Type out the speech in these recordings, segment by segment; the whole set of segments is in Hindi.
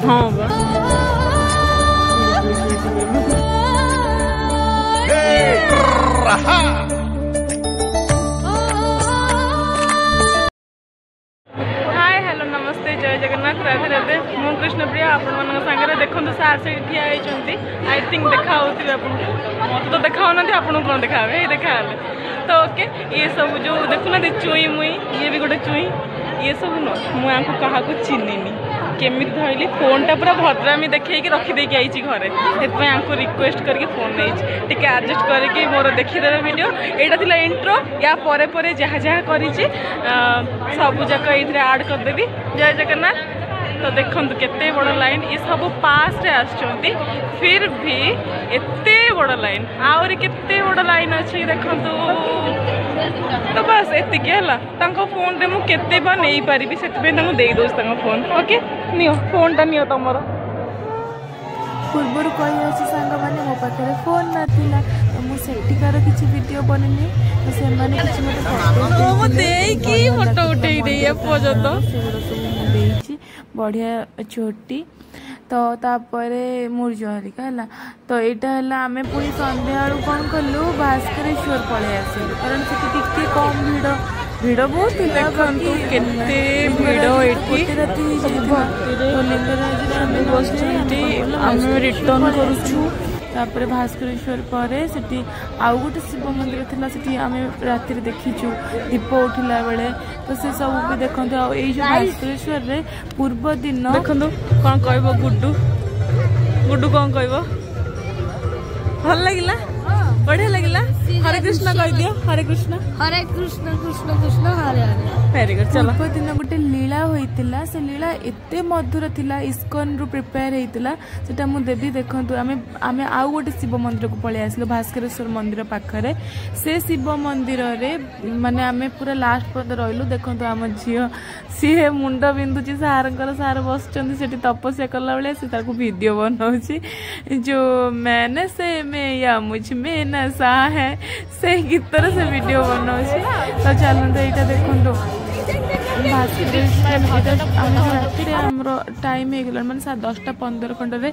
हाँ बा हाय हेलो नमस्ते जय जगन्नाथ राधे राधे मु कृष्णप्रिया आपण सागर देखो सार से ठिया होती आई थिंक देखा होती मत तो देखा आपको कौन देखा देखा तो ओके ये सब जो देखुना चुई मुई ये भी गोटे चुई ये सब न मुझे क्या चिन्हनी केमी धरली फोनटा पूरा भद्रामी देखी रखीदे आई घरे से रिक्वेस्ट करके फोन नहीं एडजस्ट करके मोर देखीदेवे वीडियो यहाँ थी इंट्रो या परे परे जहाँ जहाँ करी सबू जाक ये आड करदेवी जय जगन्नाथ। तो देखो केते बड़ लाइन ये सब पास रे आछंती फिर भी एते बड़ लाइन आउरी केते बड़ लाइन अच्छी देखो तो बस एतिक है फोन रे मु केते बा नहीं पारि से दे दो फोन ओके नियो फोन टा नियो तमरो पूर्वर कही अच्छे सांग मैंने मो पाखे फोन नाला तो मुझेकार किसी वीडियो बननी तो से फोटो उठे पर्यंत बढ़िया छोटी तो तापरे मूर्ज हरिका है तो यहाँ है आम पुणी संध्या कौन कलु भास्करेश्वर पलि आसलु कारण से कम भिड़ बहुत केते भिड़ ये रिटर्न करुचु तापर भास्करेश्वर पर से आउ गोटे शिव मंदिर था से आम राति देखीचु दीप उठिला बेले तो से सब भी देखो ये भास्करेश्वर रे पूर्व दिन देखो कौन कह गुड्डू गुड्डू कौन कह भल लगिला बढ़िया लगिला हरे कृष्ण कह दियो हरे कृष्ण कृष्ण कृष्ण हरे हरे वेरी गुड चलो पूर्व दिन गोटे लीला होइतिला से लीला एते मधुर थिला इस्कन रु प्रिपेयर हेतिला सेटा मु देवी देखंतु आमे आउ गोटे शिव मंदिर को पळे आसलो भास्करेश्वर मंदिर पाखरे से शिव मंदिर रे माने आमे पूरा लास्ट पर रहलु देखंतु आम झियो सी मुंड बिंदुची सारंकर सार बसचंदी सेठी तपस्या करला बेले से ताको वीडियो बनाउची जो मैंने से में या मुझ में नशा है से गीतर से वीडियो बनाउची तो चलंत एटा देखंतु टाइम माने 10:15 खंडे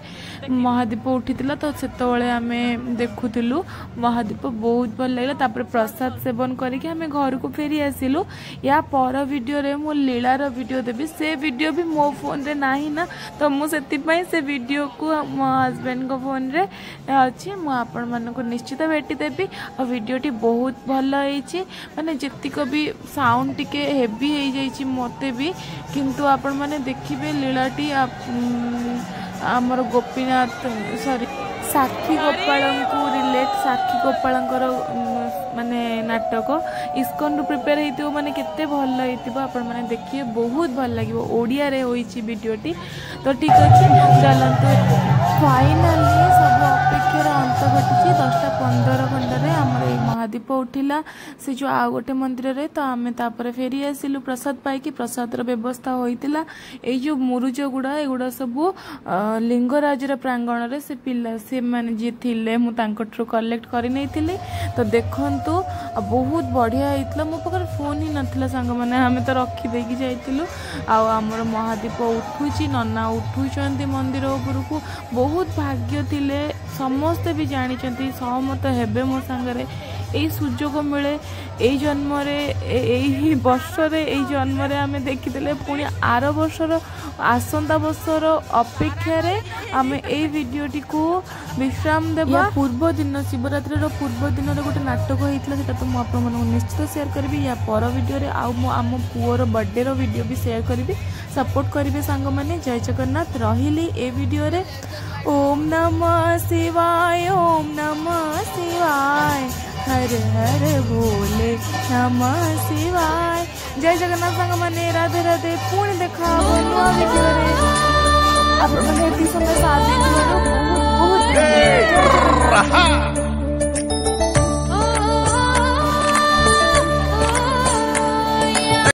महादीप उठी तो से आम देखुलु महादीप बहुत भल लगे तापर प्रसाद सेवन करके आम घर को फेरी आसिलु या पर वीडियो रे मो लीलार वीडियो देवी से वीडियो भी मो फोन रे नाही ना तो मुझे से वीडियो को मो हस्बैंड को फोन रे अच्छी मुझे निश्चित भेटी देवी और वीडियोटी बहुत भल होइछि माने जेतिक भी साउंड टिके हेवी हो जाइछि मते भी किंतु आपण माने देखिबे लीलाटी आमर गोपीनाथ सॉरी साक्षी गोपाल को रिलेट साक्षी गोपाल माने नाटक इस्कन रु प्रिपेयर होइतिबो माने केते भल होइतिबो आपण माने देखिए बहुत भल लागिबो ओडिया रे होइछि वीडियोटी तो ठीक अछि चलंतु फाइनली सब अपेक्षार अंत घटी 10:15 खंडे आमर महादीप उठिला से जो आ गोटे मंदिर रे तो आम तापर फेरी आसिलु प्रसाद पाइकी प्रसाद व्यवस्था होइतिला ए जो मुरुज गुड़ा एगुड़ा सब लिंगराज प्रांगण रे से पिला से माने जे थिले मु तांकट्रु कलेक्ट करि नैथिली तो देखंतु बहुत बढ़िया होइतला मो पकर फोन ही नथिला संग माने हमें तो रखी देकी जाइतिलु आ हमर महादीप उठुची नन्ना उठुचंती मंदिर ऊपर को बहुत भाग्य थिले समस्त भी जानी सहमत हेबे मो सांगरे यही सुजोग मिले यही जन्म यही वर्ष जन्म आम देखीदे पुणी आर वर्षर आसंता वर्षर अपेक्षा आम यही वीडियोटी को विश्राम देवा पूर्व दिन शिवरात्रि पूर्व दिन गोटे नाटक होता तो मुझे निश्चित शेयर करी या पर वीडियो आम पुअर बर्थडे वीडियो भी शेयर करी सपोर्ट करेंगे सांग मैंने जय जगन्नाथ रही ए वीडियो रे ओम नमः शिवाय हर हर भोले नमः शिवाय जय जगन्नाथ सांग मैंने राधे राधे पुणी देखा नुआ वीडियो रे आप समय साथ बहुत बहुत